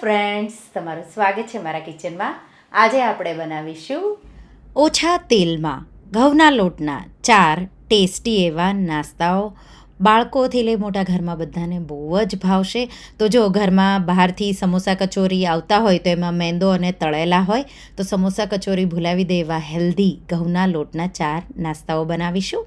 Friends, તમારું સ્વાગત છે મારા કિચનમાં. આજે આપણે બનાવીશું ઓછા તેલમાં ઘઉંના લોટના 4 ટેસ્ટી એવા નાસ્તાઓ. બાળકોથી લઈ મોટા ઘરમાં બધાને બહુ જ ભાવશે. તો જો ઘરમાં બહારથી સમોસા કચોરી આવતા હોય તો એમાં મેંદો અને તળેલા હોય, તો સમોસા કચોરી ભૂલાવી દે એવા હેલ્ધી ઘઉંના લોટના 4 નાસ્તાઓ બનાવીશું.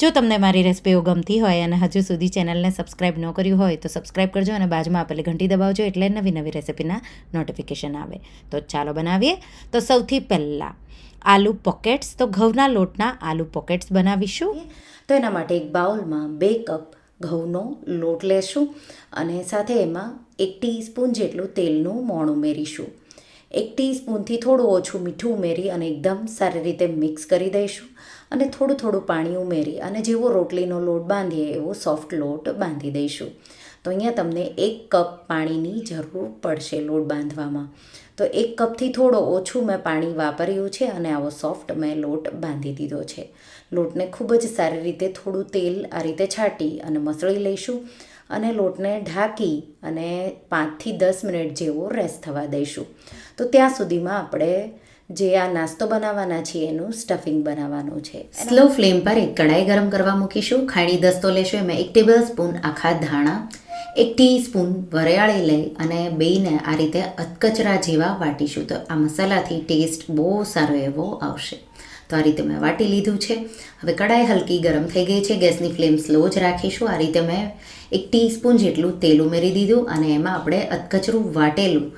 જો તમને મારી રેસિપીઓ ગમતી હોય અને હજુ સુધી ચેનલને સબસ્ક્રાઈબ ન કર્યું હોય તો સબસ્ક્રાઈબ કરજો અને બાજુમાં આપેલી ઘંટી દબાવજો, એટલે નવી નવી રેસિપીના નોટિફિકેશન આવે. તો ચાલો બનાવીએ. તો સૌથી પહેલાં આલુ પોકેટ્સ, તો ઘઉંના લોટના આલુ પોકેટ્સ બનાવીશું. તો એના માટે એક બાઉલમાં 2 કપ ઘઉંનો લોટ લેશું અને સાથે એમાં 1 ટીસ્પૂન જેટલું તેલનું મોણ ઉમેરીશું. 1 ટીસ્પૂનથી થોડું ઓછું મીઠું ઉમેરી અને એકદમ સારી રીતે મિક્સ કરી દઈશું અને થોડું થોડું પાણી ઉમેરી અને જેવો રોટલીનો લોટ બાંધીએ એવો સોફ્ટ લોટ બાંધી દઈશું. તો અહીંયા તમને 1 કપ પાણીની જરૂર પડશે લોટ બાંધવામાં. તો 1 કપથી થોડો ઓછું મેં પાણી વાપર્યું છે અને આવો સોફ્ટ મેં લોટ બાંધી દીધો છે. લોટને ખૂબ જ સારી રીતે થોડું તેલ આ રીતે છાંટી અને મસળી લઈશું અને લોટને ઢાંકી અને 5થી 10 મિનિટ જેવો રેસ્ટ થવા દઈશું. તો ત્યાં સુધીમાં આપણે જે આ નાસ્તો બનાવવાના છીએ એનું સ્ટફિંગ બનાવવાનું છે. સ્લો ફ્લેમ પર એક કઢાઈ ગરમ કરવા મૂકીશું. ખાંડી દસ્તો લેશું, એમાં 1 ટેબલ સ્પૂન આખા ધાણા, 1 ટીસ્પૂન વરિયાળી લઈ અને બેયને આ રીતે અધકચરા જેવા વાટીશું. તો આ મસાલાથી ટેસ્ટ બહુ સારો એવો આવશે. તો આ રીતે મેં વાટી લીધું છે. હવે કઢાઈ હલકી ગરમ થઈ ગઈ છે. ગેસની ફ્લેમ સ્લો જ રાખીશું. આ રીતે મેં 1 ટીસ્પૂન જેટલું તેલ ઉમેરી દીધું અને એમાં આપણે અધકચરું વાટેલું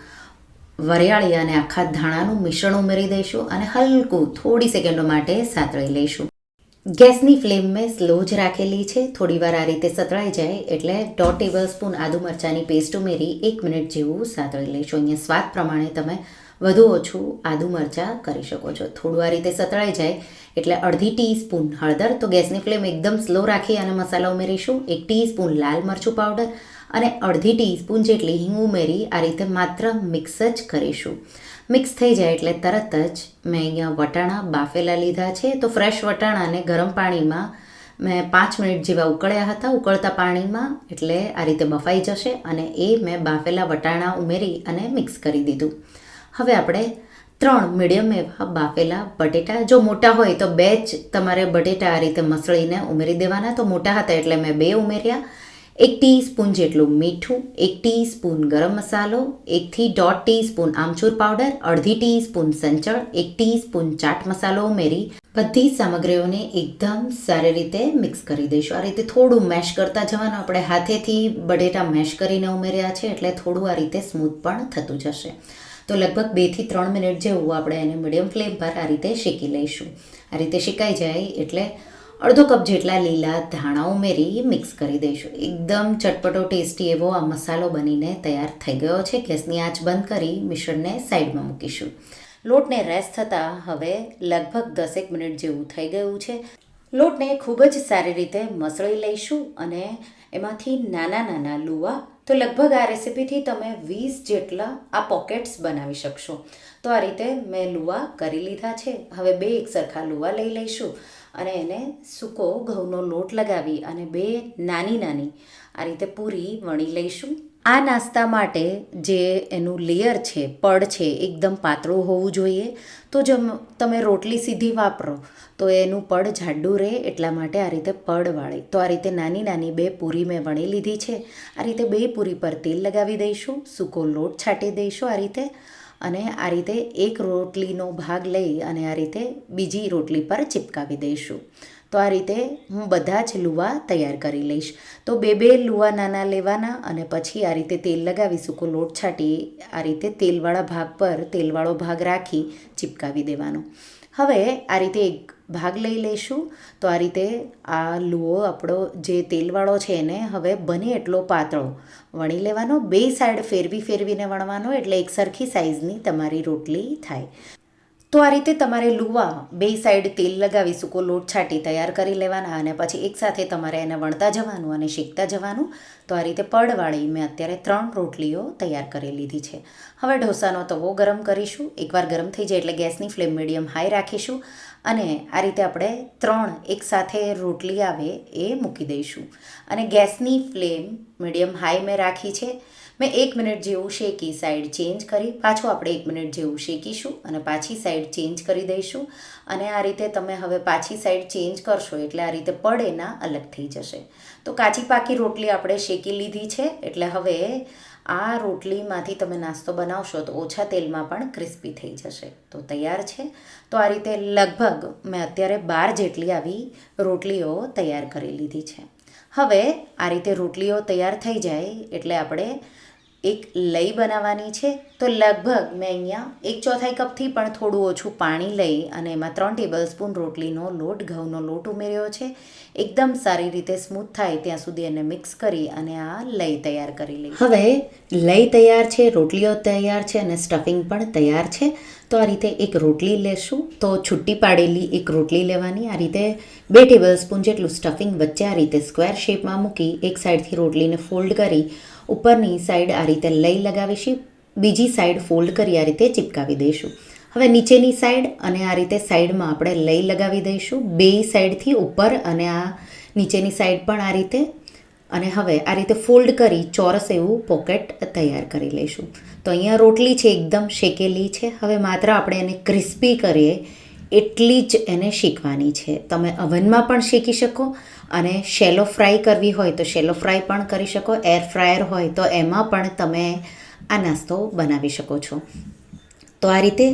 વરિયાળી અને આખા ધાણાનું મિશ્રણ ઉમેરી દઈશું અને હલકું થોડી સેકન્ડો માટે સાતળી લઈશું. ગેસની ફ્લેમ મેં સ્લો જ રાખેલી છે. થોડીવાર આ રીતે સતળાઈ જાય એટલે 1/2 ટેબલ સ્પૂન આદુ મરચાંની પેસ્ટ ઉમેરી 1 મિનિટ જેવું સાતળી લઈશું. અહીંયા સ્વાદ પ્રમાણે તમે વધુ ઓછું આદુ મરચાં કરી શકો છો. થોડું આ રીતે સતળાઈ જાય એટલે 1/2 ટીસ્પૂન હળદર. તો ગેસની ફ્લેમ એકદમ સ્લો રાખી અને મસાલા ઉમેરીશું. 1 ટીસ્પૂન લાલ મરચું પાવડર અને 1/2 ટીસ્પૂન જેટલી હિંગ ઉમેરી આ રીતે માત્ર મિક્સ જ કરીશું. મિક્સ થઈ જાય એટલે તરત જ મેં અહીંયા વટાણા બાફેલા લીધા છે. તો ફ્રેશ વટાણાને ગરમ પાણીમાં મેં 5 મિનિટ જેવા ઉકળ્યા હતા. ઉકળતા પાણીમાં એટલે આ રીતે બફાઈ જશે અને એ મેં બાફેલા વટાણા ઉમેરી અને મિક્સ કરી દીધું. હવે આપણે 3 મીડિયમ એવા બાફેલા બટેટા, જો મોટા હોય તો 2 જ તમારે બટેટા આ રીતે મસળીને ઉમેરી દેવાના. તો મોટા હતા એટલે મેં 2 ઉમેર્યા. 1 ટીસ્પૂન જેટલું મીઠું, 1 ટીસ્પૂન ગરમ મસાલો, 1 થી 1.5 ટીસ્પૂન આમચૂર પાવડર, 1/2 ટીસ્પૂન સંચળ, 1 ટીસ્પૂન ચાટ મસાલો ઉમેરી બધી સામગ્રીઓને એકદમ સારી રીતે મિક્સ કરી દઈશું. આ રીતે થોડું મેશ કરતા જવાનું. આપણે હાથેથી બટેટા મેશ કરીને ઉમેર્યા છે એટલે થોડું આ રીતે સ્મૂથ પણ થતું જશે. તો લગભગ 2 થી 3 મિનિટ જેવું આપણે એને મીડિયમ ફ્લેમ પર આ રીતે શેકી લઈશું. આ રીતે શેકાઈ જાય એટલે અડધો કપ જેટલા લીલા ધાણા ઉમેરી મિક્સ કરી દઈશું. એકદમ ચટપટો ટેસ્ટી એવો આ મસાલો બનીને તૈયાર થઈ ગયો છે. ગેસની આંચ બંધ કરી મિશ્રણને સાઈડમાં મૂકીશું. લોટને રેસ્ટ થતાં હવે લગભગ 10 મિનિટ જેવું થઈ ગયું છે. લોટને ખૂબ જ સારી રીતે મસળી લઈશું અને એમાંથી નાના નાના લુવા, તો લગભગ આ રેસીપીથી તમે 20 જેટલા આ પોકેટ્સ બનાવી શકશો. તો આ રીતે મેં લુવા કરી લીધા છે. હવે 2 એકસરખા લુવા લઈ લઈશું અને એને સૂકો ઘઉંનો લોટ લગાવી અને 2 નાની નાની આ રીતે પૂરી વણી લઈશું. આ નાસ્તા માટે જે એનું લેયર છે, પડ છે, એકદમ પાતળું હોવું જોઈએ. તો જો તમે રોટલી સીધી વાપરો તો એનું પડ જાડું રહે, એટલા માટે આ રીતે પડવાળી. તો આ રીતે નાની નાની 2 પૂરી મેં વણી લીધી છે. આ રીતે 2 પૂરી પર તેલ લગાવી દઈશું, સૂકો લોટ છાંટી દઈશું આ રીતે અને આ રીતે એક રોટલીનો ભાગ લઈ અને આ રીતે બીજી રોટલી પર ચિપકાવી દઈશું. તો આ રીતે હું બધા જ લુવા તૈયાર કરી લઈશ. તો 2 લુવા નાના લેવાના અને પછી આ રીતે તેલ લગાવી સૂકો લોટ છાંટી આ રીતે તેલવાળા ભાગ પર તેલવાળો ભાગ રાખી ચિપકાવી દેવાનો. હવે આ રીતે એક ભાગ લઈ લઈશું. તો આ રીતે આ લુઓ આપણો જે તેલવાળો છે એને હવે બને એટલો પાતળો વણી લેવાનો. 2 સાઈડ ફેરવીને વણવાનો એટલે એક સરખી સાઈઝની તમારી રોટલી થાય. તો આ રીતે તમારે લુવા 2 સાઈડ તેલ લગાવી સૂકો લોટ છાંટી તૈયાર કરી લેવાના અને પછી એકસાથે તમારે એને વણતા જવાનું અને શેકતા જવાનું. તો આ રીતે પડવાળી મેં અત્યારે 3 રોટલીઓ તૈયાર કરી લીધી છે. હવે ઢોસાનો તવો ગરમ કરીશું. એકવાર ગરમ થઈ જાય એટલે ગેસની ફ્લેમ મીડિયમ હાઈ રાખીશું અને આ રીતે આપણે 3 એકસાથે રોટલી આવે એ મૂકી દઈશું અને ગેસની ફ્લેમ મીડિયમ હાઈ મેં રાખી છે. મેં 1 મિનિટ જેવું શેકી સાઈડ ચેન્જ કરી, પાછું આપણે 1 મિનિટ જેવું શેકીશું અને પાછી સાઈડ ચેન્જ કરી દઈશું. અને આ રીતે તમે હવે પાછી સાઈડ ચેન્જ કરશો એટલે આ રીતે પડે ના અલગ થઈ જશે. તો કાચી પાકી રોટલી આપણે શેકી લીધી છે, એટલે હવે આ રોટલીમાંથી તમે નાસ્તો બનાવશો તો ઓછા તેલમાં પણ ક્રિસ્પી થઈ જશે. તો તૈયાર છે. તો આ રીતે લગભગ મેં અત્યારે 12 જેટલી આવી રોટલીઓ તૈયાર કરી લીધી છે. હવે આ રીતે રોટલીઓ તૈયાર થઈ જાય એટલે આપણે એક લઈ બનાવવાની છે. તો લગભગ મેં અહીંયા 1/4 કપથી પણ થોડું ઓછું પાણી લઈ અને એમાં 3 ટેબલસ્પૂન રોટલીનો લોટ, ઘઉંનો લોટ ઉમેર્યો છે. એકદમ સારી રીતે સ્મૂથ થાય ત્યાં સુધી એને મિક્સ કરી અને આ લઈ તૈયાર કરી લઈ. હવે લઈ તૈયાર છે, રોટલીઓ તૈયાર છે અને સ્ટફિંગ પણ તૈયાર છે. તો આ રીતે એક રોટલી લેશું. તો છૂટી પાડેલી એક રોટલી લેવાની, આ રીતે 2 ટેબલસ્પૂન જેટલું સ્ટફિંગ વચ્ચે આ રીતે સ્ક્વેર શેપમાં મૂકી એક સાઈડથી રોટલીને ફોલ્ડ કરી ઉપરની સાઈડ આ રીતે લઈ લગાવીશું, બીજી સાઈડ ફોલ્ડ કરી આ રીતે ચિપકાવી દઈશું. હવે નીચેની સાઈડ અને આ રીતે સાઈડમાં આપણે લઈ લગાવી દઈશું, બે સાઈડથી ઉપર અને આ નીચેની સાઈડ પણ આ રીતે. અને હવે આ રીતે ફોલ્ડ કરી ચોરસ એવું પોકેટ તૈયાર કરી લઈશું. તો અહીંયા રોટલી છે એકદમ શેકેલી છે. હવે માત્ર આપણે એને ક્રિસ્પી કરીએ એટલી જ એને શેકવાની છે. તમે અવનમાં પણ શેકી શકો અને શેલો ફ્રાય કરવી હોય તો શેલો ફ્રાય પણ કરી શકો. એર ફ્રાયર હોય તો એમાં પણ તમે આ નાસ્તો બનાવી શકો છો. તો આ રીતે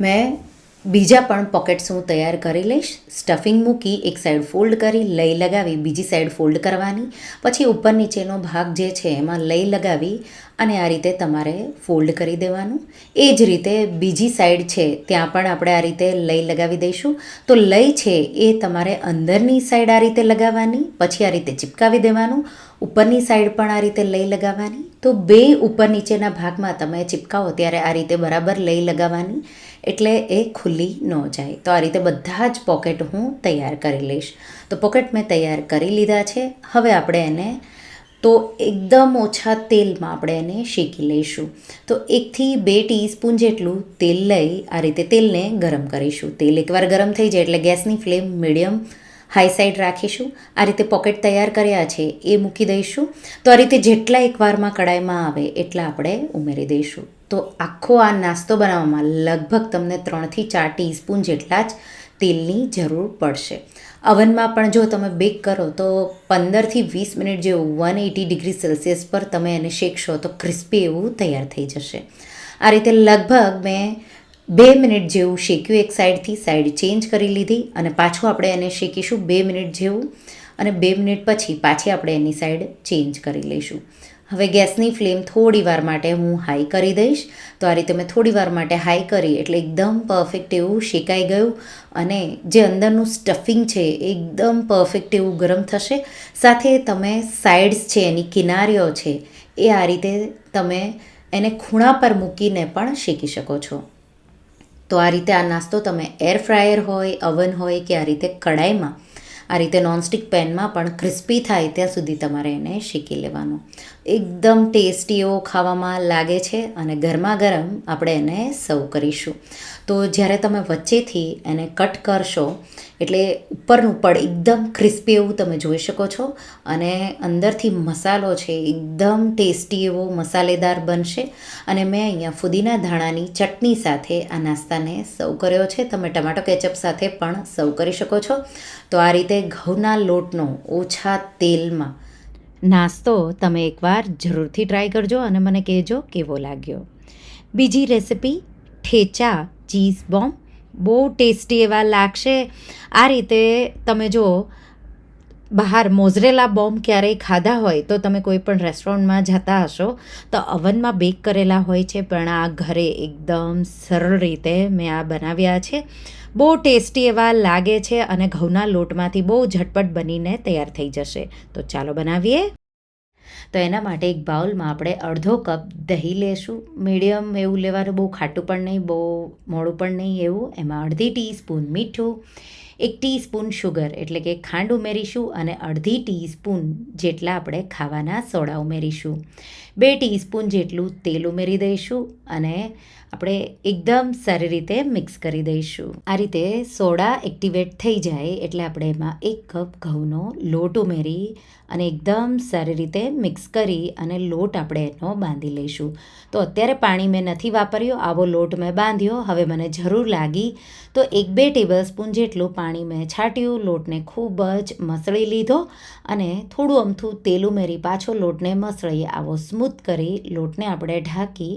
મેં બીજા પણ પોકેટ્સ હું તૈયાર કરી લઈશ. સ્ટફિંગ મૂકી એક સાઈડ ફોલ્ડ કરી લઈ લગાવી બીજી સાઈડ ફોલ્ડ કરવાની, પછી ઉપર નીચેનો ભાગ જે છે એમાં લઈ લગાવી અને આ રીતે તમારે ફોલ્ડ કરી દેવાનું. એ જ રીતે બીજી સાઈડ છે ત્યાં પણ આપણે આ રીતે લઈ લગાવી દઈશું. તો લઈ છે એ તમારે અંદરની સાઈડ આ રીતે લગાવવાની, પછી આ રીતે ચિપકાવી દેવાનું. ઉપરની સાઈડ પણ આ રીતે લઈ લગાવવાની. તો બે ઉપર નીચેના ભાગમાં તમે ચિપકાવો ત્યારે આ રીતે બરાબર લઈ લગાવવાની, એટલે એ ખુલ્લી ન જાય. તો આ રીતે બધા જ પોકેટ હું તૈયાર કરી લઈશ. તો પોકેટ મેં તૈયાર કરી લીધા છે. હવે આપણે એને તો એકદમ ઓછા તેલમાં આપણે એને શેકી લઈશું. તો 1 થી 2 ટીસ્પૂન જેટલું તેલ લઈ આ રીતે તેલને ગરમ કરીશું. તેલ એકવાર ગરમ થઈ જાય એટલે ગેસની ફ્લેમ મીડિયમ હાઈ સાઈડ રાખીશું. આ રીતે પોકેટ તૈયાર કર્યા છે એ મૂકી દઈશું. તો આ રીતે જેટલા એકવારમાં કડાઈમાં આવે એટલા આપણે ઉમેરી દઈશું. તો આખો આ નાસ્તો બનાવવામાં લગભગ તમને 3 થી 4 ટીસ્પૂન જેટલા જ તેલની જરૂર પડશે. અવનમાં પણ જો તમે બેક કરો તો 15 થી 20 મિનિટ જેવું 180 ડિગ્રી સેલ્સિયસ પર તમે એને શેકશો તો ક્રિસ્પી એવું તૈયાર થઈ જશે. આ રીતે લગભગ મેં 2 મિનિટ જેવું શેક્યું. એક સાઈડથી સાઈડ ચેન્જ કરી લીધી અને પાછું આપણે એને શેકીશું 2 મિનિટ જેવું અને 2 મિનિટ પછી પાછી આપણે એની સાઈડ ચેન્જ કરી લઈશું. હવે ગેસની ફ્લેમ થોડી વાર માટે હું હાઈ કરી દઈશ. તો આ રીતે મેં થોડી વાર માટે હાઈ કરી એટલે એકદમ પરફેક્ટ એવું શેકાઈ ગયું અને જે અંદરનું સ્ટફિંગ છે એકદમ પરફેક્ટ એવું ગરમ થશે. સાથે તમે સાઈડ્સ છે એની કિનારીઓ છે એ આ રીતે તમે એને ખૂણા પર મૂકીને પણ શેકી શકો છો. તો આ રીતે આ નાસ્તો તમે એર ફ્રાયર હોય, અવન હોય કે આ રીતે કડાઈમાં આ રીતે નોનસ્ટિક પેનમાં પણ ક્રિસ્પી થાય ત્યાં સુધી તમારે એને શેકી લેવાનો. એકદમ ટેસ્ટી એવો ખાવામાં લાગે છે અને ગરમા ગરમ આપણે એને સર્વ કરીશું. તો જ્યારે તમે વચ્ચેથી એને કટ કરશો એટલે ઉપરનું પડ એકદમ ક્રિસ્પી એવું તમે જોઈ શકો છો અને અંદરથી મસાલો છે એકદમ ટેસ્ટી એવો મસાલેદાર બનશે. અને મેં અહીંયા ફુદીના ધાણાની ચટણી સાથે આ નાસ્તાને સર્વ કર્યો છે. તમે ટમાટો કેચઅપ સાથે પણ સર્વ કરી શકો છો. તો આ રીતે ઘઉંના લોટનો ઓછા તેલમાં નાસ્તો તમે એકવાર જરૂરથી ટ્રાય કરજો અને મને કહેજો કેવો લાગ્યો. બીજી રેસિપી ઠેચા ચીઝ બોમ્બ, બહુ ટેસ્ટી એવા લાગશે. આ રીતે તમે જો બહાર મોઝરેલા બોમ્બ ક્યારેય ખાધા હોય તો તમે કોઈ પણ રેસ્ટોરન્ટમાં જતા હશો તો અવનમાં બેક કરેલા હોય છે, પણ આ ઘરે એકદમ સરળ રીતે મેં આ બનાવ્યા છે. બહુ ટેસ્ટી એવા લાગે છે અને ઘઉંના લોટમાંથી બહુ ઝટપટ બનીને તૈયાર થઈ જશે. તો ચાલો બનાવીએ. તો એના માટે એક બાઉલમાં આપણે અડધો કપ દહીં લેશું. મીડિયમ એવું લેવાનું, બહુ ખાટું પણ નહીં બહુ મોડું પણ નહીં એવું. એમાં અડધી ટીસ્પૂન મીઠું, 1 ટીસ્પૂન શુગર એટલે કે ખાંડ ઉમેરીશું અને અડધી ટીસ્પૂન જેટલા આપણે ખાવાના સોડા ઉમેરીશું. 2 ટીસ્પૂન જેટલું તેલ ઉમેરી દઈશું અને આપણે એકદમ સારી રીતે મિક્સ કરી દઈશું. આ રીતે સોડા એક્ટિવેટ થઈ જાય એટલે આપણે એમાં 1 કપ ઘઉંનો લોટ ઉમેરી અને એકદમ સારી રીતે મિક્સ કરી અને લોટ આપણે એનો બાંધી લઈશું. તો અત્યારે પાણી મેં નથી વાપર્યો, આવો લોટ મેં બાંધ્યો. હવે મને જરૂર લાગી તો 1-2 ટેબલસ્પૂન જેટલું પાણી મેં છાંટ્યું, લોટને ખૂબ જ મસળી લીધો અને થોડું અમથું તેલ ઉમેરી પાછો લોટને મસળી આવો સ્મૂથ કરી લોટને આપણે ઢાંકી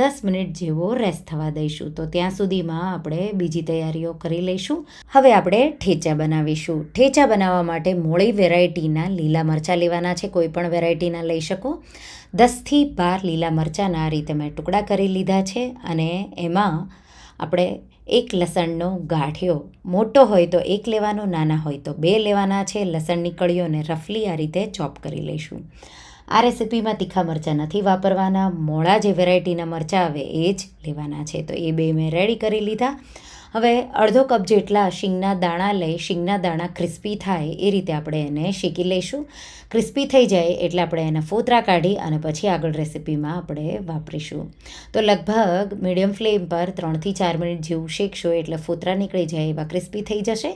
10 મિનિટ જેવો રેસ્ટ થવા દઈશું. તો ત્યાં સુધીમાં આપણે બીજી તૈયારીઓ કરી લઈશું. હવે આપણે ઠેચા બનાવીશું. ઠેચા બનાવવા માટે મોળી વેરાયટીના લીલા મરચાં લેવાના છે, કોઈ પણ વેરાયટીના લઈ શકો. 10થી 12 લીલા મરચાંના આ રીતે મેં ટુકડા કરી લીધા છે અને એમાં આપણે 1 લસણનો ગાંઠિયો, મોટો હોય તો 1 લેવાનો, નાના હોય તો 2 લેવાના છે. લસણની કળીઓને રફલી આ રીતે ચોપ કરી લઈશું. આ રેસિપીમાં તીખા મરચાં નથી વાપરવાના, મોળા જે વેરાયટીના મરચાં આવે એ જ લેવાના છે. તો એ 2 મેં રેડી કરી લીધા. હવે અડધો કપ જેટલા શીંગના દાણા લઈ, શીંગના દાણા ક્રિસ્પી થાય એ રીતે આપણે એને શેકી લઈશું. ક્રિસ્પી થઈ જાય એટલે આપણે એના ફોતરા કાઢી અને પછી આગળ રેસિપીમાં આપણે વાપરીશું. તો લગભગ મીડિયમ ફ્લેમ પર 3થી 4 મિનિટ જેવું શેકશો એટલે ફોતરા નીકળી જાય એવા ક્રિસ્પી થઈ જશે.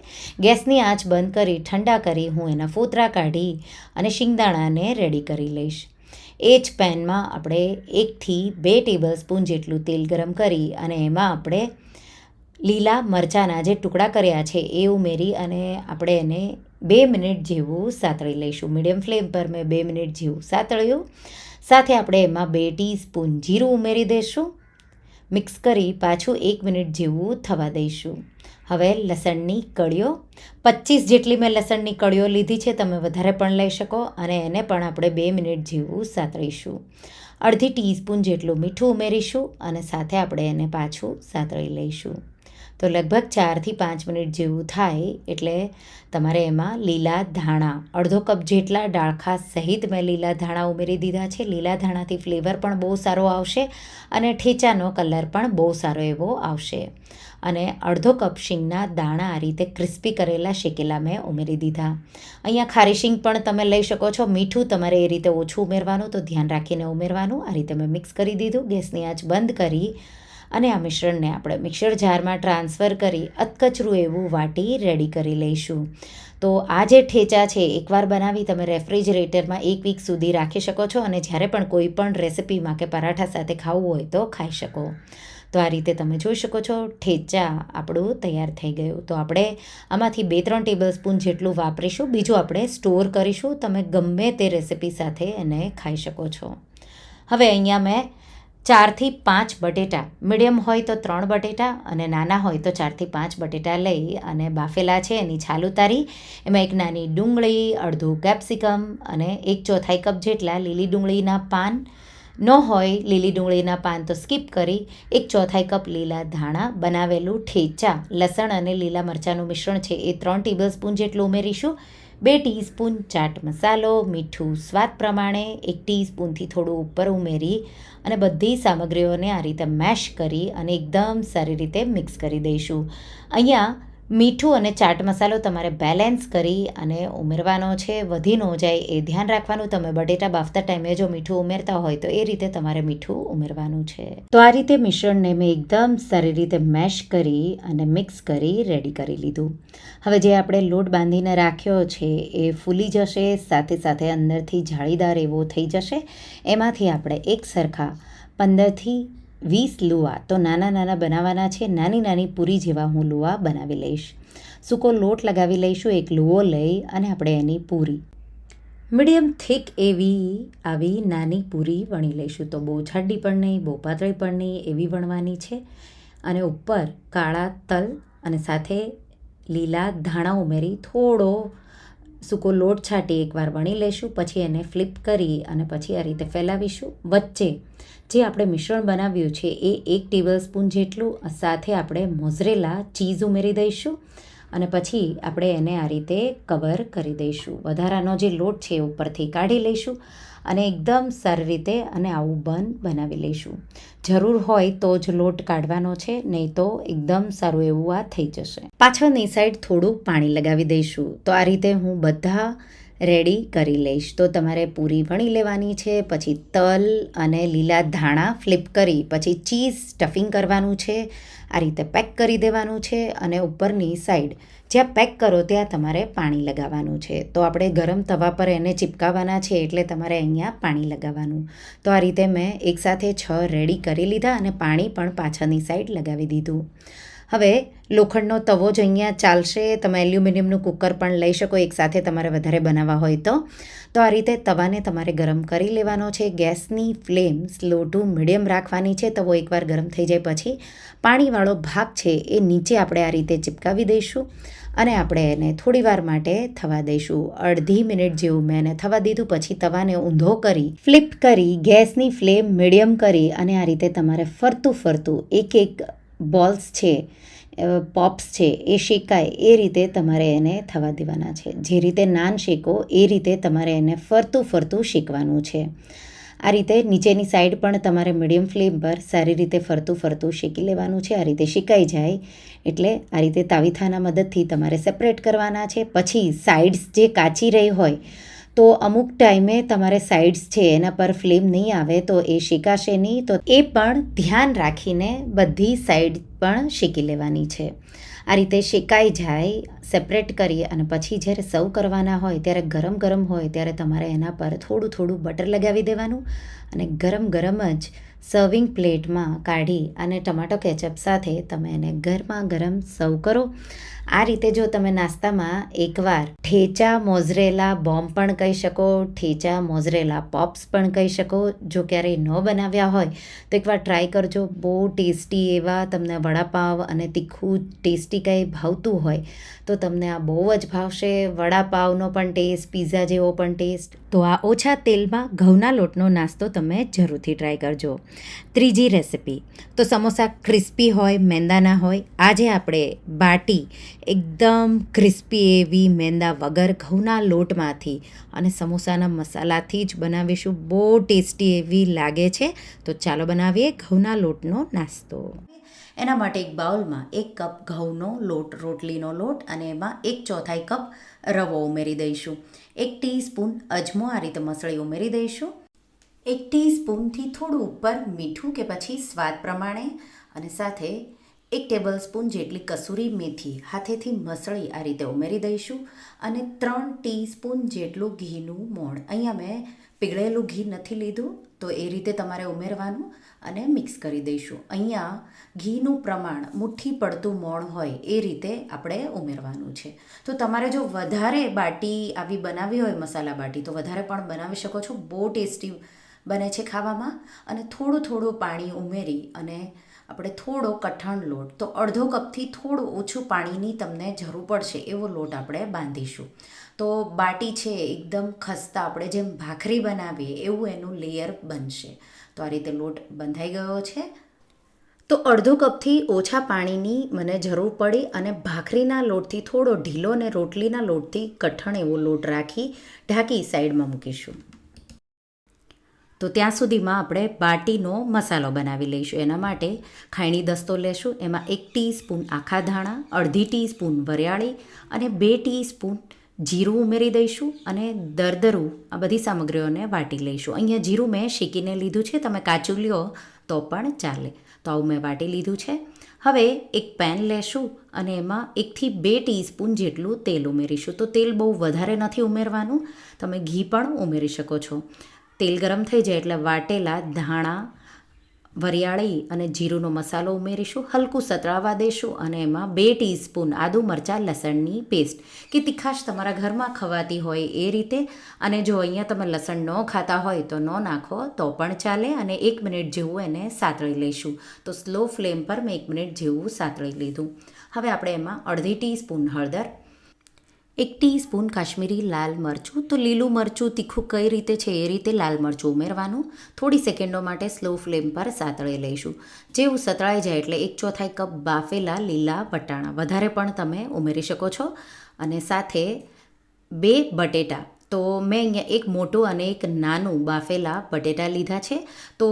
ગેસની આંચ બંધ કરી ઠંડા કરી હું એના ફોતરા કાઢી અને શીંગદાણાને રેડી કરી લઈશ. એ જ પેનમાં આપણે 1થી 2 ટેબલસ્પૂન જેટલું તેલ ગરમ કરી અને એમાં આપણે લીલા મરચાંના જે ટુકડા કર્યા છે એ ઉમેરી અને આપણે એને 2 મિનિટ જેવું સાતળી લઈશું. મીડિયમ ફ્લેમ પર મેં 2 મિનિટ જેવું સાતળ્યું. સાથે આપણે એમાં 2 ટીસ્પૂન જીરું ઉમેરી દઈશું. મિક્સ કરી પાછું 1 મિનિટ જેવું થવા દઈશું. હવે લસણની કળીઓ, 25 જેટલી મેં લસણની કળીઓ લીધી છે, તમે વધારે પણ લઈ શકો અને એને પણ આપણે 2 મિનિટ જેવું સાતળીશું. અડધી ટીસ્પૂન જેટલું મીઠું ઉમેરીશું અને સાથે આપણે એને પાછું સાતળી લઈશું. તો લગભગ 4થી 5 મિનિટ જેવું થાય એટલે તમારે એમાં લીલા ધાણા, અડધો કપ જેટલા ડાળખા સહિત મેં લીલા ધાણા ઉમેરી દીધા છે. લીલા ધાણાથી ફ્લેવર પણ બહુ સારો આવશે અને ઠેચાનો કલર પણ બહુ સારો એવો આવશે. અને અડધો કપ શીંગના દાણા આ રીતે ક્રિસ્પી કરેલા શેકેલા મેં ઉમેરી દીધા. અહીંયા ખારી શીંગ પણ તમે લઈ શકો છો. મીઠું તમારે એ રીતે ઓછું ઉમેરવાનું, તો ધ્યાન રાખીને ઉમેરવાનું. આ રીતે મેં મિક્સ કરી દીધું. ગેસની આંચ બંધ કરી અને આ મિશ્રણને આપણે મિક્સર જારમાં ટ્રાન્સફર કરી અધકચરું એવું વાટી રેડી કરી લઈશું. તો આ જે ઠેચા છે એકવાર બનાવી તમે રેફ્રિજરેટરમાં 1 વીક સુધી રાખી શકો છો અને જ્યારે પણ કોઈ પણ રેસિપીમાં કે પરાઠા સાથે ખાવું હોય તો ખાઈ શકો. તો આ રીતે તમે જોઈ શકો છો ઠેચા આપણું તૈયાર થઈ ગયું. તો આપણે આમાંથી 2-3 ટેબલસ્પૂન જેટલું વાપરીશું, બીજું આપણે સ્ટોર કરીશું. તમે ગમે તે રેસિપી સાથે એને ખાઈ શકો છો. હવે અહીંયા મેં 4થી 5 બટેટા, મીડિયમ હોય તો 3 બટેટા અને નાના હોય તો 4થી 5 બટેટા લઈ અને બાફેલા છે એની છાલ ઉતારી એમાં 1 નાની ડુંગળી, અડધું કેપ્સિકમ અને 1/4 કપ જેટલા લીલી ડુંગળીના પાન, ન હોય લીલી ડુંગળીના પાન તો સ્કીપ કરી 1/4 કપ લીલા ધાણા, બનાવેલું ઠેચા, લસણ અને લીલા મરચાંનું મિશ્રણ છે એ 3 ટેબલસ્પૂન જેટલું ઉમેરીશું. 2 ટીસ્પૂન ચાટ મસાલો, મીઠું સ્વાદ પ્રમાણે, 1 ટીસ્પૂનથી થોડું ઉપર ઉમેરી અને બધી સામગ્રીઓને આ રીતે મેશ કરી અને એકદમ સારી રીતે મિક્સ કરી દઈશું. અહીંયા મીઠું અને ચાટ મસાલો તમારે બેલેન્સ કરી અને ઉમેરવાનો છે, વધી ન જાય એ ધ્યાન રાખવાનું. તમે બટેટા બાફતા ટાઈમે જો મીઠું ઉમેરતા હોય તો એ રીતે તમારે મીઠું ઉમેરવાનું છે. તો આ રીતે મિશ્રણને મેં એકદમ સારી રીતે મેશ કરી અને મિક્સ કરી રેડી કરી લીધું. હવે જે આપણે લોટ બાંધીને રાખ્યો છે એ ફૂલી જશે, સાથે સાથે અંદરથી જાળીદાર એવો થઈ જશે. એમાંથી આપણે એક સરખા 15થી 20 લુઆ, તો નાના નાના બનાવવાના છે, નાની નાની પૂરી જેવા હું લુઆ બનાવી લઈશ. સૂકો લોટ લગાવી લઈશું, એક લુઓ લઈ અને આપણે એની પૂરી મીડિયમ થીક એવી આવી નાની પૂરી વણી લઈશું. તો બહુ જાડી પણ નહીં, બહુ પાતળી પણ નહીં, એવી વણવાની છે. અને ઉપર કાળા તલ અને સાથે લીલા ધાણા ઉમેરી થોડો સૂકો લોટ છાંટી એકવાર વણી લઈશું. પછી એને ફ્લિપ કરી અને પછી આ રીતે ફેલાવીશું. વચ્ચે જે આપણે મિશ્રણ બનાવ્યું છે એ 1 ટેબલસ્પૂન જેટલું, સાથે આપણે મોઝરેલા ચીઝ ઉમેરી દઈશું અને પછી આપણે એને આ રીતે કવર કરી દઈશું. વધારાનો જે લોટ છે એ ઉપરથી કાઢી લઈશું અને એકદમ સારી રીતે અને આવું બન બનાવી લઈશું. જરૂર હોય તો જ લોટ કાઢવાનો છે, નહીં તો એકદમ સારું એવું આ થઈ જશે. પાછળની સાઈડ થોડું પાણી લગાવી દઈશું. તો આ રીતે હું બધા રેડી કરી લઈશ. તો તમારે પૂરી વણી લેવાની છે, પછી તલ અને લીલા ધાણા ફ્લિપ કરી પછી ચીઝ સ્ટફિંગ કરવાનું છે, આ રીતે પેક કરી દેવાનું છે અને ઉપરની સાઈડ જ્યાં પેક કરો ત્યાં તમારે પાણી લગાવવાનું છે. તો આપણે ગરમ તવા પર એને ચિપકાવવાના છે એટલે તમારે અહીંયા પાણી લગાવવાનું. તો આ રીતે મેં એકસાથે 6 રેડી કરી લીધા અને પાણી પણ પાછળની સાઈડ લગાવી દીધું. હવે લોખંડનો તવો જ અહીંયા ચાલશે, તમે એલ્યુમિનિયમનું કુકર પણ લઈ શકો એકસાથે તમારે વધારે બનાવવા હોય તો આ રીતે તવાને તમારે ગરમ કરી લેવાનો છે. ગેસની ફ્લેમ સ્લો ટુ મીડિયમ રાખવાની છે. તવો એકવાર ગરમ થઈ જાય પછી પાણીવાળો ભાગ છે એ નીચે આપણે આ રીતે ચિપકાવી દઈશું અને આપણે એને થોડી વાર માટે થવા દઈશું. અડધી મિનિટ જેવું મેં એને થવા દીધું. પછી તવાને ઊંધો કરી ફ્લિપ કરી ગેસની ફ્લેમ મીડિયમ કરી અને આ રીતે તમારે ફરતું એક બોલ્સ છે, પોપ્સ છે એ શેકાય એ રીતે તમારે એને થવા દેવાના છે. જે રીતે નાન શેકો એ રીતે તમારે એને ફરતું શેકવાનું છે. આ રીતે નીચેની સાઈડ પણ તમારે મીડિયમ ફ્લેમ પર સારી રીતે ફરતું શેકી લેવાનું છે. આ રીતે શેકાઈ જાય એટલે આ રીતે તાવીથાના મદદથી તમારે સેપરેટ કરવાના છે. પછી સાઈડ્સ જે કાચી રહી હોય તો અમુક ટાઈમે તમારે સાઈડ્સ છે એના પર ફ્લેમ નહીં આવે તો એ શેકાશે નહીં, તો એ પણ ધ્યાન રાખીને બધી સાઈડ પણ શેકી લેવાની છે. આ રીતે શેકાઈ જાય સેપરેટ કરી અને પછી જ્યારે સર્વ કરવાના હોય ત્યારે ગરમ હોય ત્યારે તમારે એના પર થોડું બટર લગાવી દેવાનું અને ગરમ જ સર્વિંગ પ્લેટમાં કાઢી અને ટમાટો કેચઅપ સાથે તમે એને ગરમ સર્વ કરો. આ રીતે જો તમે નાસ્તામાં એકવાર ઠેચા મોઝરેલા બોમ્બ પણ કહી શકો, ઠેચા મોઝરેલા પોપ્સ પણ કહી શકો, જો ક્યારેય ન બનાવ્યા હોય તો એકવાર ટ્રાય કરજો. બહુ ટેસ્ટી એવા તમને વડાપાવ અને તીખું ટેસ્ટી કંઈ ભાવતું હોય તો તમને આ બહુ જ ભાવશે. વડાપાવનો પણ ટેસ્ટ, પીઝા જેવો પણ ટેસ્ટ. તો આ ઓછા તેલમાં ઘઉંના લોટનો નાસ્તો તમે જરૂરથી ટ્રાય કરજો. ત્રીજી રેસિપી તો સમોસા ક્રિસ્પી હોય, મેંદાના હોય. આજે આપણે બાટી એકદમ ક્રિસ્પી એવી મેંદા વગર ઘઉંના લોટમાંથી અને સમોસાના મસાલાથી જ બનાવીશું. બહુ ટેસ્ટી એવી લાગે છે. તો ચાલો બનાવીએ ઘઉંના લોટનો નાસ્તો. એના માટે એક બાઉલમાં 1 કપ ઘઉંનો લોટ, રોટલીનો લોટ અને એમાં 1/4 કપ રવો ઉમેરી દઈશું. 1 ટીસ્પૂન અજમો આ રીતે મસળી ઉમેરી દઈશું. 1 ટીસ્પૂનથી થોડું ઉપર મીઠું કે પછી સ્વાદ પ્રમાણે અને સાથે 1 ટેબલસ્પૂન જેટલી કસૂરી મેથી હાથેથી મસળી આ રીતે ઉમેરી દઈશું અને 3 ટીસ્પૂન જેટલું ઘીનું મોણ. અહીંયા મેં પીગળેલું ઘી નથી લીધું તો એ રીતે તમારે ઉમેરવાનું અને મિક્સ કરી દઈશું. અહીંયા ઘીનું પ્રમાણ મુઠ્ઠી પડતું મોણ હોય એ રીતે આપણે ઉમેરવાનું છે. તો તમારે જો વધારે બાટી આવી બનાવી હોય મસાલા બાટી તો વધારે પણ બનાવી શકો છો. બહુ ટેસ્ટી બને છે ખાવામાં. અને થોડું પાણી ઉમેરી અને આપણે થોડો કઠણ લોટ, તો અડધો કપથી થોડું ઓછું પાણીની તમને જરૂર પડશે એવો લોટ આપણે બાંધીશું. તો બાટી છે એકદમ ખસ્તા, આપણે જેમ ભાખરી બનાવીએ એવું એનું લેયર બનશે. તો આ રીતે લોટ બંધાઈ ગયો છે. તો અડધો કપથી ઓછા પાણીની મને જરૂર પડી અને ભાખરીના લોટથી થોડો ઢીલો અને રોટલીના લોટથી કઠણ એવો લોટ રાખી ઢાંકી સાઈડમાં મૂકીશું. તો ત્યાં સુધીમાં આપણે બાટીનો મસાલો બનાવી લઈશું. એના માટે ખાયણી દસ્તો લેશું. એમાં 1 ટીસ્પૂન આખા ધાણા, અડધી ટીસ્પૂન વરિયાળી અને 2 ટીસ્પૂન જીરું ઉમેરી દઈશું અને દરદરું આ બધી સામગ્રીઓને વાટી લઈશું. અહીંયા જીરું મેં શેકીને લીધું છે, તમે કાચું લ્યો તો પણ ચાલે. તો આવું મેં વાટી લીધું છે. હવે એક પેન લેશું અને એમાં 1 થી 2 ટીસ્પૂન જેટલું તેલ ઉમેરીશું. તો તેલ બહુ વધારે નથી ઉમેરવાનું, તમે ઘી પણ ઉમેરી શકો છો. તેલ ગરમ થઈ જાય એટલે વાટેલા ધાણા, વરિયાળી અને જીરુંનો મસાલો ઉમેરીશું. હલકું સતળાવા દઈશું અને એમાં 2 ટીસ્પૂન આદુ મરચાં લસણની પેસ્ટ કે તીખાશ તમારા ઘરમાં ખવાતી હોય એ રીતે. અને જો અહીંયા તમે લસણ ન ખાતા હોય તો ન નાખો તો પણ ચાલે. અને 1 મિનિટ જેવું એને સાતળી લઈશું. તો સ્લો ફ્લેમ પર મેં 1 મિનિટ જેવું સાતળી લીધું. હવે આપણે એમાં અડધી ટીસ્પૂન હળદર, 1 ટીસ્પૂન કાશ્મીરી લાલ મરચું. તો લીલું મરચું તીખું કઈ રીતે છે એ રીતે લાલ મરચું ઉમેરવાનું. થોડી સેકન્ડો માટે સ્લો ફ્લેમ પર સાતળી લઈશું. જેવું સતળાઈ જાય એટલે 1/4 કપ બાફેલા લીલા વટાણા, વધારે પણ તમે ઉમેરી શકો છો. અને સાથે 2 બટેટા. તો મેં અહીંયા એક મોટું અને એક નાનું બાફેલા બટેટા લીધા છે. તો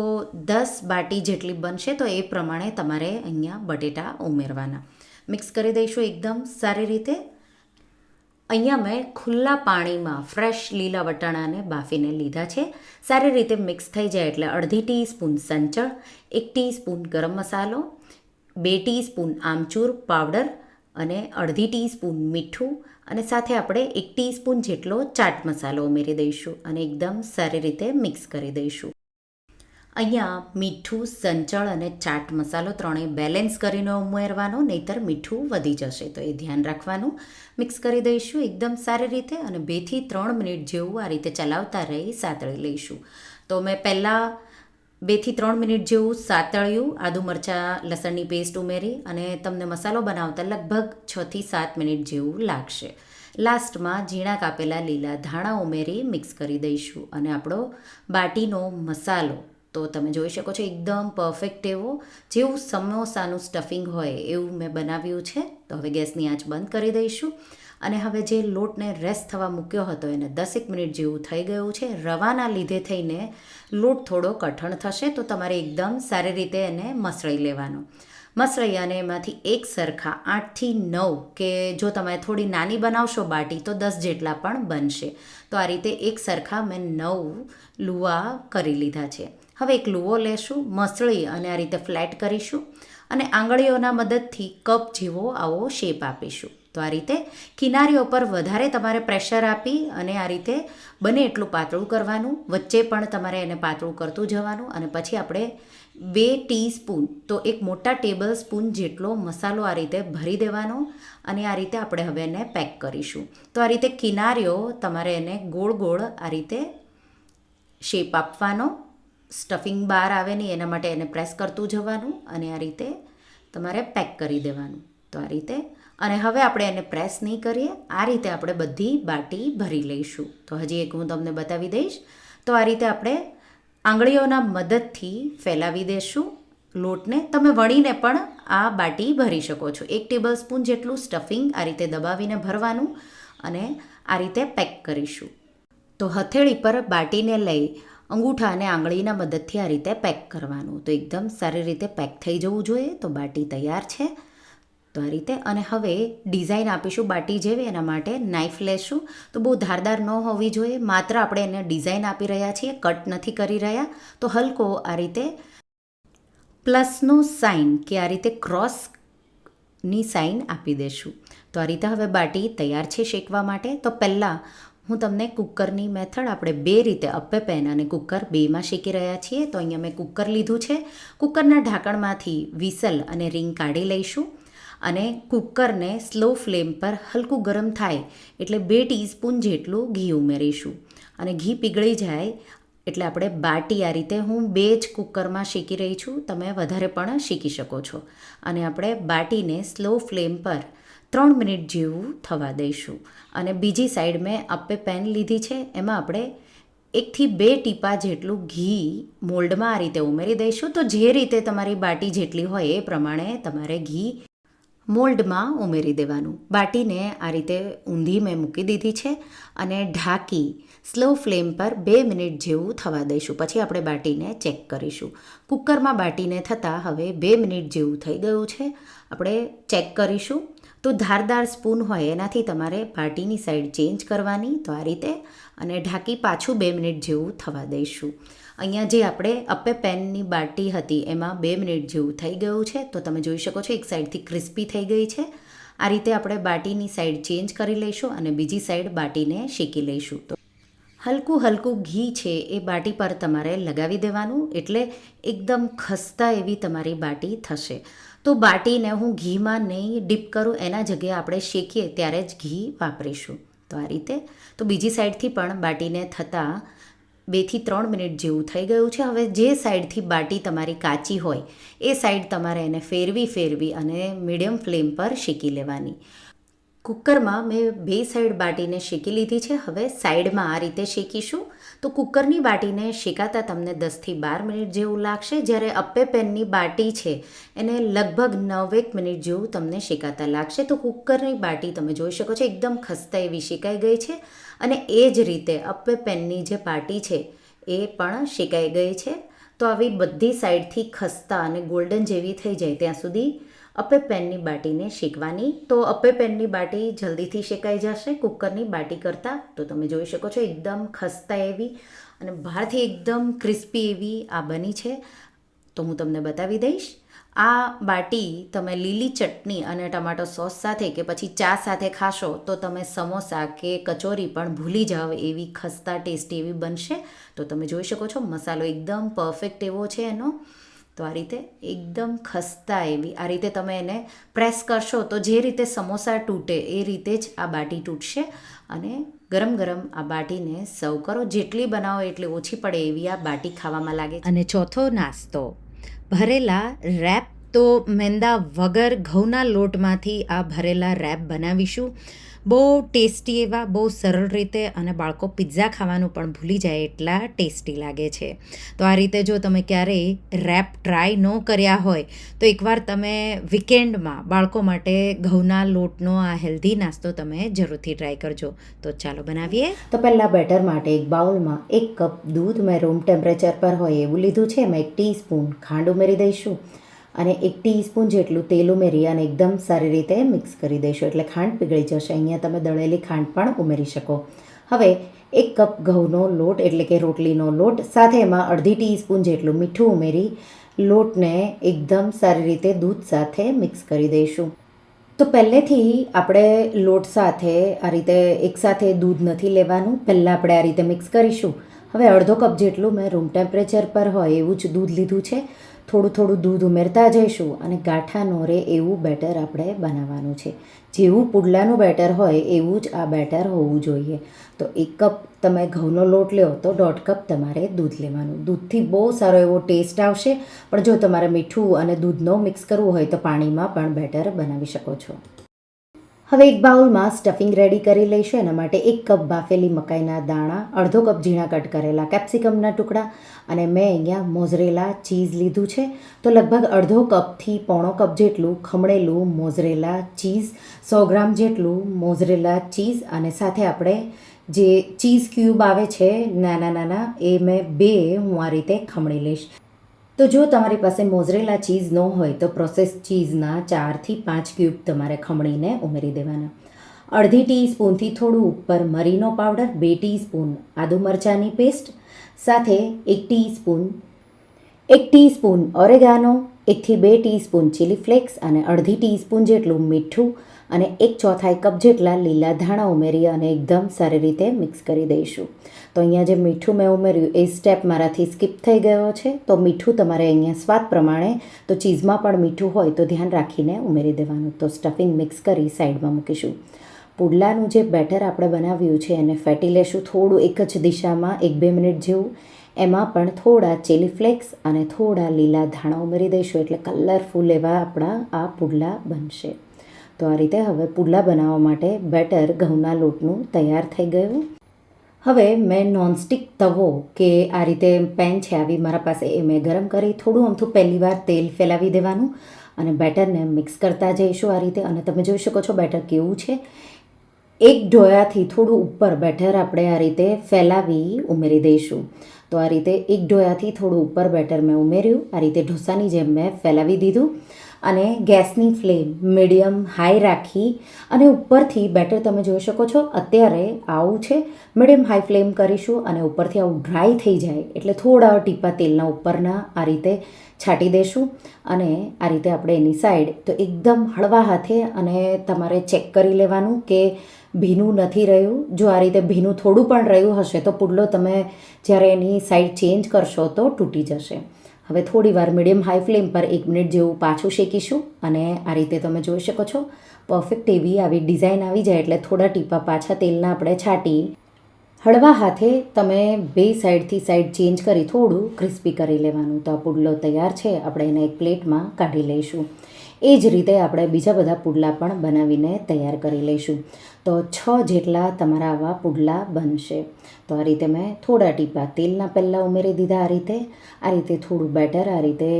10 બાટી જેટલી બનશે તો એ પ્રમાણે તમારે અહીંયા બટેટા ઉમેરવાના. મિક્સ કરી દઈશું એકદમ સારી રીતે. અહીંયા મેં ખુલ્લા પાણીમાં ફ્રેશ લીલા વટાણાને બાફીને લીધા છે. સારી રીતે મિક્સ થઈ જાય એટલે અડધી ટીસ્પૂન સંચળ, 1 ટીસ્પૂન ગરમ મસાલો, 2 ટીસ્પૂન આમચૂર પાવડર અને અડધી ટીસ્પૂન મીઠું અને સાથે આપણે 1 ટીસ્પૂન જેટલો ચાટ મસાલો ઉમેરી દઈશું અને એકદમ સારી રીતે મિક્સ કરી દઈશું. અહીંયા મીઠું, સંચળ અને ચાટ મસાલો ત્રણેય બેલેન્સ કરીને ઉમેરવાનો, નહીંતર મીઠું વધી જશે, તો એ ધ્યાન રાખવાનું. મિક્સ કરી દઈશું એકદમ સારી રીતે અને 2 થી 3 મિનિટ જેવું આ રીતે ચલાવતા રહી સાતળી લઈશું. તો મેં પહેલાં 2 થી 3 મિનિટ જેવું સાતળ્યું, આદુ મરચાં લસણની પેસ્ટ ઉમેરી અને તમને મસાલો બનાવતા લગભગ 6 થી 7 મિનિટ જેવું લાગશે. લાસ્ટમાં ઝીણા કાપેલા લીલા ધાણા ઉમેરી મિક્સ કરી દઈશું અને આપણો બાટીનો મસાલો તો તમે જોઈ શકો છો એકદમ પરફેક્ટ એવો, જેવું સમોસાનું સ્ટફિંગ હોય એવું મેં બનાવ્યું છે. તો હવે ગેસની આંચ બંધ કરી દઈશું અને હવે જે લોટને રેસ્ટ થવા મૂક્યો હતો એને 10 મિનિટ જેવું થઈ ગયું છે. રવાના લીધે થઈને લોટ થોડો કઠણ થશે, તો તમારે એકદમ સારી રીતે એને મસળી લેવાનો. મસળી અને એમાંથી એક સરખા 8 થી 9 કે જો તમે થોડી નાની બનાવશો બાટી તો 10 જેટલા પણ બનશે. તો આ રીતે એક સરખા મેં 9 લુવા કરી લીધા છે. હવે એક લુવો લેશું, મસળી અને આ રીતે ફ્લેટ કરીશું અને આંગળીઓના મદદથી કપ જેવો આવો શેપ આપીશું. તો આ રીતે કિનારીઓ પર વધારે તમારે પ્રેશર આપી અને આ રીતે બને એટલું પાતળું કરવાનું, વચ્ચે પણ તમારે એને પાતળું કરતું જવાનું અને પછી આપણે 2 ટીસ્પૂન તો એક મોટા ટેબલ સ્પૂન જેટલો મસાલો આ રીતે ભરી દેવાનો અને આ રીતે આપણે હવે એને પેક કરીશું. તો આ રીતે કિનારીઓ તમારે એને ગોળ ગોળ આ રીતે શેપ આપવાનો, સ્ટફિંગ બહાર આવે નહીં એના માટે એને પ્રેસ કરતું જવાનું અને આ રીતે તમારે પેક કરી દેવાનું. તો આ રીતે અને હવે આપણે એને પ્રેસ નહીં કરીએ, આ રીતે આપણે બધી બાટી ભરી લઈશું. તો હજી એક હું તમને બતાવી દઈશ. તો આ રીતે આપણે આંગળીઓના મદદથી ફેલાવી દઈશું લોટને. તમે વણીને પણ આ બાટી ભરી શકો છો. 1 ટેબલ સ્પૂન જેટલું સ્ટફિંગ આ રીતે દબાવીને ભરવાનું અને આ રીતે પેક કરીશું. તો હથેળી પર બાટીને લઈ અંગૂઠા અને આંગળીના મદદથી આ રીતે પેક કરવાનું. તો એકદમ સારી રીતે પેક થઈ જવું જોઈએ. તો બાટી તૈયાર છે. તો આ રીતે અને હવે ડિઝાઇન આપીશું બાટી જેવી. એના માટે નાઇફ લેશું. તો બહુ ધારદાર ન હોવી જોઈએ, માત્ર આપણે એને ડિઝાઇન આપી રહ્યા છીએ, કટ નથી કરી રહ્યા. તો હલકો આ રીતે પ્લસનો સાઇન કે આ રીતે ક્રોસની સાઇન આપી દેશું. તો આ રીતે હવે બાટી તૈયાર છે શેકવા માટે. તો પહેલાં હું તમને કુકરની મેથડ, આપણે 2 રીતે અપ્પે પેન અને કુકર બેમાં શેકી રહ્યા છીએ. તો અહીંયા મેં કુકર લીધું છે. કુકરના ઢાંકણમાંથી વિસલ અને રીંગ કાઢી લઈશું અને કુકરને સ્લો ફ્લેમ પર હલકું ગરમ થાય એટલે 2 ટીસ્પૂન જેટલું ઘી ઉમેરીશું અને ઘી પીગળી જાય એટલે આપણે બાટી આ રીતે હું 2 જ કુકરમાં શેકી રહી છું, તમે વધારે પણ શેકી શકો છો. અને આપણે બાટીને સ્લો ફ્લેમ પર 3 મિનિટ જેવું થવા દઈશું. અને બીજી સાઈડ મેં અપ્પે પેન લીધી છે, એમાં આપણે 1 થી 2 ટીપા જેટલું ઘી મોલ્ડમાં આ રીતે ઉમેરી દઈશું. તો જે રીતે તમારી બાટી જેટલી હોય એ પ્રમાણે તમારે ઘી મોલ્ડમાં ઉમેરી દેવાનું. બાટીને આ રીતે ઊંધી મેં મૂકી દીધી છે અને ઢાંકી સ્લો ફ્લેમ પર 2 મિનિટ જેવું થવા દઈશું. પછી આપણે બાટીને ચેક કરીશું. કુકરમાં બાટીને થતાં હવે 2 મિનિટ જેવું થઈ ગયું છે. આપણે ચેક કરીશું. તો ધારદાર સ્પૂન હોય એનાથી તમારે બાટીની સાઈડ ચેન્જ કરવાની. તો આ રીતે અને ઢાંકી પાછું 2 મિનિટ જેવું થવા દઈશું. અહીંયા જે આપણે અપ્પે પેનની બાટી હતી એમાં 2 મિનિટ જેવું થઈ ગયું છે. તો તમે જોઈ શકો છો એક સાઈડથી ક્રિસ્પી થઈ ગઈ છે. આ રીતે આપણે બાટીની સાઈડ ચેન્જ કરી લઈશું અને બીજી સાઈડ બાટીને શેકી લઈશું. તો હલકું હલકું ઘી છે એ બાટી પર તમારે લગાવી દેવાનું, એટલે એકદમ ખસ્તા એવી તમારી બાટી થશે. તો બાટીને હું ઘીમાં નહીં ડીપ કરું, એના જગ્યાએ આપણે શેકીએ ત્યારે જ ઘી વાપરીશું. તો આ રીતે તો બીજી સાઈડથી પણ બાટીને થતાં 2 થી 3 મિનિટ જેવું થઈ ગયું છે. હવે જે સાઈડથી બાટી તમારી કાચી હોય એ સાઈડ તમારે એને ફેરવી અને મીડિયમ ફ્લેમ પર શેકી લેવાની. કુકરમાં મેં 2 સાઈડ બાટીને શેકી લીધી છે. હવે સાઈડમાં આ રીતે શેકીશું. તો કુકરની બાટીને શેકાતા તમને 10થી 12 મિનિટ જેવું લાગશે, જ્યારે અપ્પે પેનની બાટી છે એને લગભગ 9-1 મિનિટ જેવું તમને શેકાતા લાગશે. તો કુકરની બાટી તમે જોઈ શકો છો એકદમ ખસ્તા એવી શેકાઈ ગઈ છે, અને એ જ રીતે અપ્પે પેનની જે બાટી છે એ પણ શેકાઈ ગઈ છે. તો આવી બધી સાઈડથી ખસ્તા અને ગોલ્ડન જેવી થઈ જાય ત્યાં સુધી અપ્પે પેનની બાટીને શેકવાની. તો અપ્પે પેનની બાટી જલ્દીથી શેકાઈ જશે કુકરની બાટી કરતાં. તો તમે જોઈ શકો છો એકદમ ખસ્તા એવી અને બહારથી એકદમ ક્રિસ્પી એવી આ બની છે. તો હું તમને બતાવી દઈશ. આ બાટી તમે લીલી ચટણી અને ટમાટો સોસ સાથે કે પછી ચા સાથે ખાશો તો તમે સમોસા કે કચોરી પણ ભૂલી જાઓ એવી ખસ્તા ટેસ્ટી એવી બનશે. તો તમે જોઈ શકો છો મસાલો એકદમ પરફેક્ટ એવો છે એનો. તો આ રીતે એકદમ ખસ્તા એવી આ રીતે તમે એને પ્રેસ કરશો તો જે રીતે સમોસા તૂટે એ રીતે જ આ બાટી તૂટશે. અને ગરમ ગરમ આ બાટીને સર્વ કરો. જેટલી બનાવો એટલી ઓછી પડે એવી આ બાટી ખાવામાં લાગે. અને ચોથો નાસ્તો ભરેલા રેપ. તો મેંદા વગર ઘઉંના લોટમાંથી આ ભરેલા રેપ બનાવીશું. બહુ ટેસ્ટી એવા, બહુ સરળ રીતે, અને બાળકો પિઝા ખાવાનું પણ ભૂલી જાય એટલા ટેસ્ટી લાગે છે. તો આ રીતે જો તમે ક્યારેય રેપ ટ્રાય ન કર્યા હોય તો એકવાર તમે વીકેન્ડમાં બાળકો માટે ઘઉંના લોટનો આ હેલ્ધી નાસ્તો તમે જરૂરથી ટ્રાય કરજો. તો ચાલો બનાવીએ. તો પહેલાં બેટર માટે એક બાઉલમાં 1 કપ દૂધ મેં રૂમ ટેમ્પરેચર પર હોય એવું લીધું છે. એમાં 1 ટીસ્પૂન ખાંડ ઉમેરી દઈશું અને 1 ટીસ્પૂન જેટલું તેલ ઉમેરી અને એકદમ સારી રીતે મિક્સ કરી દઈશું, એટલે ખાંડ પીગળી જશે. અહીંયા તમે દળેલી ખાંડ પણ ઉમેરી શકો. હવે 1 કપ ઘઉંનો લોટ એટલે કે રોટલીનો લોટ સાથે એમાં અડધી ટીસ્પૂન જેટલું મીઠું ઉમેરી લોટને એકદમ સારી રીતે દૂધ સાથે મિક્સ કરી દઈશું. તો પહેલેથી આપણે લોટ સાથે આ રીતે એકસાથે દૂધ નથી લેવાનું, પહેલાં આપણે આ રીતે મિક્સ કરીશું. હવે અડધો કપ જેટલું મેં રૂમ ટેમ્પરેચર પર હોય એવું જ દૂધ લીધું છે. થોડું થોડું દૂધ ઉમેરતા જઈશું અને ગાંઠા ન રહે એવું બેટર આપણે બનાવવાનું છે. જેવું પુડલાનું બેટર હોય એવું જ આ બેટર હોવું જોઈએ. તો 1 કપ તમે ઘઉંનો લોટ લો તો 1.5 કપ તમારે દૂધ લેવાનું. દૂધથી બહુ સારો એવો ટેસ્ટ આવશે, પણ જો તમારે મીઠું અને દૂધનો મિક્સ કરવું હોય તો પાણીમાં પણ બેટર બનાવી શકો છો. હવે એક બાઉલમાં સ્ટફિંગ રેડી કરી લઈશું. એના માટે 1 કપ બાફેલી મકાઈના દાણા, અડધો કપ ઝીણા કટ કરેલા કેપ્સિકમના ટુકડા, અને મેં અહીંયા મોઝરેલા ચીઝ લીધું છે. તો લગભગ અડધો કપથી પોણો કપ જેટલું ખમણેલું મોઝરેલા ચીઝ, 100 ગ્રામ જેટલું મોઝરેલા ચીઝ, અને સાથે આપણે જે ચીઝ ક્યુબ આવે છે નાના નાના એ મેં 2 હું આ રીતે ખમણી લઈશ. તો જો તમારી પાસે મોઝરેલા ચીઝ ન હોય તો પ્રોસેસ ચીઝના 4થી 5 ક્યુબ તમારે ખમણીને ઉમેરી દેવાના. અડધી ટીસ્પૂનથી થોડું ઉપર મરીનો પાવડર, 2 ટીસ્પૂન આદુ મરચાંની પેસ્ટ, સાથે 1 ટીસ્પૂન ઓરેગાનો, 1થી 2 ટીસ્પૂન ચીલી ફ્લેક્સ અને અડધી ટીસ્પૂન જેટલું મીઠું અને 1/4 કપ જેટલા લીલા ધાણા ઉમેરી અને એકદમ સારી રીતે મિક્સ કરી દઈશું. તો અહીંયા જે મીઠું મેં ઉમેર્યું એ સ્ટેપ મારાથી સ્કીપ થઈ ગયો છે. તો મીઠું તમારે અહીંયા સ્વાદ પ્રમાણે, તો ચીઝમાં પણ મીઠું હોય તો ધ્યાન રાખીને ઉમેરી દેવાનું. તો સ્ટફિંગ મિક્સ કરી સાઈડમાં મૂકીશું. પુડલાનું જે બેટર આપણે બનાવ્યું છે એને ફેટી લેશું થોડું એક જ દિશામાં 1-2 મિનિટ જેવું. એમાં પણ થોડા ચીલી ફ્લેક્સ અને થોડા લીલા ધાણા ઉમેરી દઈશું, એટલે કલરફુલ એવા આપણા આ પુડલા બનશે. તો આ રીતે હવે પુડલા બનાવવા માટે બેટર ઘઉંના લોટનું તૈયાર થઈ ગયું. હવે મેં નોનસ્ટિક તવો કે આ રીતે પેન છે આવી મારા પાસે, એ મેં ગરમ કરી થોડું અમથું પહેલી વાર તેલ ફેલાવી દેવાનું અને બેટરને મિક્સ કરતા જઈશું આ રીતે. અને તમે જોઈ શકો છો બેટર કેવું છે. એક ઢોયાથી થોડું ઉપર બેટર આપણે આ રીતે ફેલાવી ઉમેરી દઈશું. તો આ રીતે એક ઢોયાથી થોડું ઉપર બેટર મેં ઉમેર્યું. આ રીતે ઢોસાની જેમ મેં ફેલાવી દીધું અને ગેસની ફ્લેમ મીડિયમ હાઈ રાખી અને ઉપરથી બેટર તમે જોઈ શકો છો અત્યારે આવું છે. મીડિયમ હાઈ ફ્લેમ કરીશું અને ઉપરથી આવું ડ્રાય થઈ જાય એટલે થોડા ટીપા તેલના ઉપરના આ રીતે છાંટી દઈશું. અને આ રીતે આપણે એની સાઈડ તો એકદમ હળવા હાથે અને તમારે ચેક કરી લેવાનું કે ભીનું નથી રહ્યું. જો આ રીતે ભીનું થોડું પણ રહ્યું હશે તો પુડલો તમે જ્યારે એની સાઈડ ચેન્જ કરશો તો તૂટી જશે. હવે થોડી વાર મીડિયમ હાઈ ફ્લેમ પર 1 મિનિટ જેવું પાછું શેકીશું અને આ રીતે તમે જોઈ શકો છો પરફેક્ટ એવી આવી ડિઝાઇન આવી જાય એટલે થોડા ટીપા પાછા તેલના આપણે છાંટી હળવા હાથે તમે 2 સાઈડથી સાઈડ ચેન્જ કરી થોડું ક્રિસ્પી કરી લેવાનું. તો આ પુડલો તૈયાર છે. આપણે એને એક પ્લેટમાં કાઢી લઈશું. એ જ રીતે આપણે બીજા બધા પુડલા પણ બનાવીને તૈયાર કરી લઈશું. તો 6 જેટલા તમારા આવા પુડલા બનશે. તો આ રીતે મેં થોડા ટીપા તેલના પહેલાં ઉમેરી દીધા. આ રીતે થોડું બેટર આ રીતે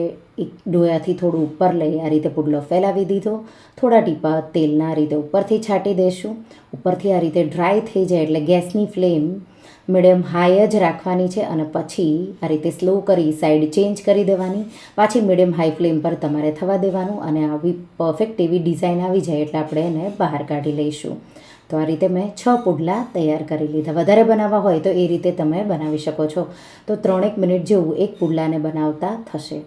એક ડોયાથી થોડું ઉપર લઈ આ રીતે પુડલો ફેલાવી દીધો. થોડા ટીપા તેલના આ રીતે ઉપરથી છાંટી દઈશું. ઉપરથી આ રીતે ડ્રાય થઈ જાય એટલે ગેસની ફ્લેમ મીડિયમ હાઈ જ રાખવાની છે અને પછી આ રીતે સ્લો કરી સાઈડ ચેન્જ કરી દેવાની. પાછી મીડિયમ હાઈ ફ્લેમ પર તમારે થવા દેવાનું અને આવી પરફેક્ટ એવી ડિઝાઇન આવી જાય એટલે આપણે એને બહાર કાઢી લઈશું. તો આ રીતે મેં 6 પુડલા તૈયાર કરી લીધા. વધારે બનાવવા હોય તો એ રીતે તમે બનાવી શકો છો. તો 3-1 મિનિટ જેવું એક પુડલાને બનાવતા થશે.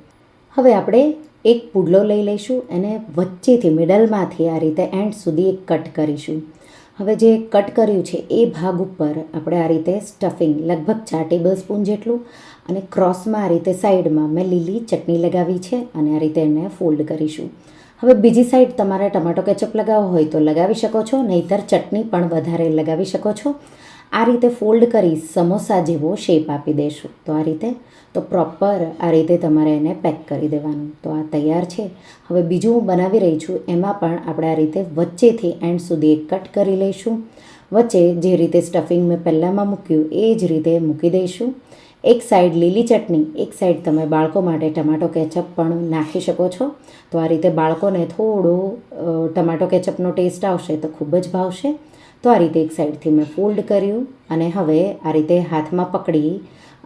હવે આપણે એક પુડલો લઈ લઈશું અને વચ્ચેથી મિડલમાંથી આ રીતે એન્ડ સુધી એક કટ કરીશું. હવે જે કટ કર્યું છે એ ભાગ ઉપર આપણે આ રીતે સ્ટફિંગ લગભગ 4 ટેબલ સ્પૂન જેટલું અને ક્રોસમાં આ રીતે સાઈડમાં મેં લીલી ચટણી લગાવી છે અને આ રીતે એને ફોલ્ડ કરીશું. હવે બીજી સાઈડ તમારે ટમાટો કેચઅપ લગાવવો હોય તો લગાવી શકો છો, નહીંતર ચટણી પણ વધારે લગાવી શકો છો. આ રીતે ફોલ્ડ કરી સમોસા જેવો શેપ આપી દઈશું. તો આ રીતે તો પ્રોપર આ રીતે તમારે એને પેક કરી દેવાનું. તો આ તૈયાર છે. હવે બીજું હું બનાવી રહી છું એમાં પણ આપણે આ રીતે વચ્ચેથી એન્ડ સુધી એક કટ કરી લઈશું. વચ્ચે જે રીતે સ્ટફિંગ મેં પહેલાંમાં મૂક્યું એ જ રીતે મૂકી દઈશું. એક સાઈડ લીલી ચટણી, એક સાઈડ તમે બાળકો માટે ટમાટો કેચઅપ પણ નાખી શકો છો. તો આ રીતે બાળકોને થોડો ટમાટો કેચઅપનો ટેસ્ટ આવશે તો ખૂબ જ ભાવશે. તો આ રીતે એક સાઈડથી મેં ફોલ્ડ કર્યું અને હવે આ રીતે હાથમાં પકડી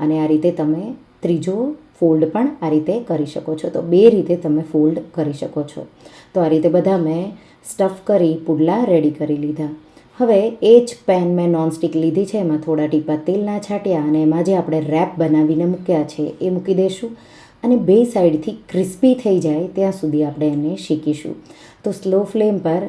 અને આ રીતે તમે ત્રીજો ફોલ્ડ પણ આ રીતે કરી શકો છો. તો 2 રીતે તમે ફોલ્ડ કરી શકો છો. તો આ રીતે બધા મેં સ્ટફ કરી પુડલા રેડી કરી લીધા. હવે એ જ પેન મેં નોનસ્ટિક લીધી છે, એમાં થોડા ટીપા તેલના છાંટ્યા અને એમાં જે આપણે રેપ બનાવીને મૂક્યા છે એ મૂકી દઈશું અને 2 સાઈડથી ક્રિસ્પી થઈ જાય ત્યાં સુધી આપણે એને શેકીશું. તો સ્લો ફ્લેમ પર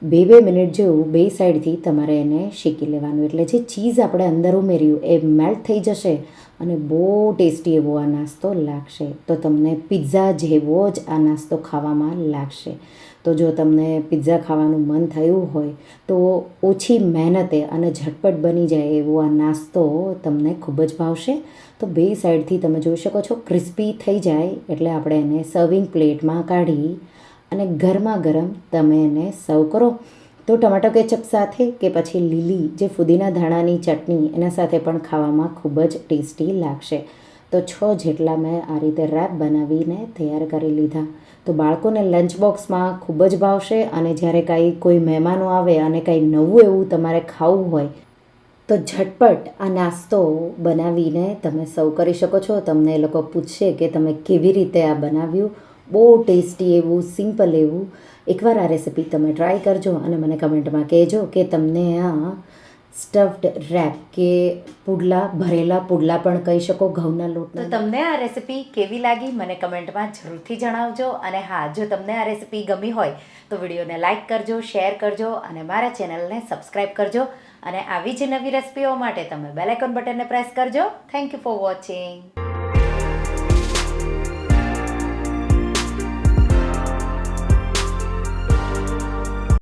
2 મિનિટ જેવું 2 સાઈડથી તમારે એને શેકી લેવાનું. એટલે જે ચીઝ આપણે અંદર ઉમેર્યું એ મેલ્ટ થઈ જશે અને બહુ ટેસ્ટી એવો આ નાસ્તો લાગશે. તો તમને પિઝા જેવો જ આ નાસ્તો ખાવામાં લાગશે. તો જો તમને પિઝા ખાવાનું મન થયું હોય તો ઓછી મહેનતે અને ઝટપટ બની જાય એવો આ નાસ્તો તમને ખૂબ જ ભાવશે. તો 2 સાઈડથી તમે જોઈ શકો છો ક્રિસ્પી થઈ જાય એટલે આપણે એને સર્વિંગ પ્લેટમાં કાઢી અને ગરમા ગરમ તમે એને સર્વ કરો. તો ટમાટો કેચઅપ સાથે કે પછી લીલી જે ફુદીના ધાણાની ચટણી એના સાથે પણ ખાવામાં ખૂબ જ ટેસ્ટી લાગશે. તો 6 જેટલા મેં આ રીતે રેપ બનાવીને તૈયાર કરી લીધા. તો બાળકોને લંચ બોક્સમાં ખૂબ જ ભાવશે અને જ્યારે કાંઈ કોઈ મહેમાનો આવે અને કાંઈ નવું એવું તમારે ખાવું હોય તો ઝટપટ આ નાસ્તો બનાવીને તમે સર્વ કરી શકો છો. તમને એ લોકો પૂછશે કે તમે કેવી રીતે આ બનાવ્યું. બહુ ટેસ્ટી એવું, સિમ્પલ એવું. એકવાર આ રેસિપી તમે ટ્રાય કરજો અને મને કમેન્ટમાં કહેજો કે તમને આ સ્ટફ્ડ રેપ કે પુડલા, ભરેલા પુડલા પણ કહી શકો ઘઉંના લોટના. તો તમને આ રેસિપી કેવી લાગી મને કમેન્ટમાં જરૂરથી જણાવજો. અને હા, જો તમને આ રેસિપી ગમી હોય તો વિડીયોને લાઇક કરજો, શેર કરજો અને મારા ચેનલને સબસ્ક્રાઈબ કરજો. અને આવી જ નવી રેસિપીઓ માટે તમે બેલ આઇકોન બટનને પ્રેસ કરજો. Thank you for watching.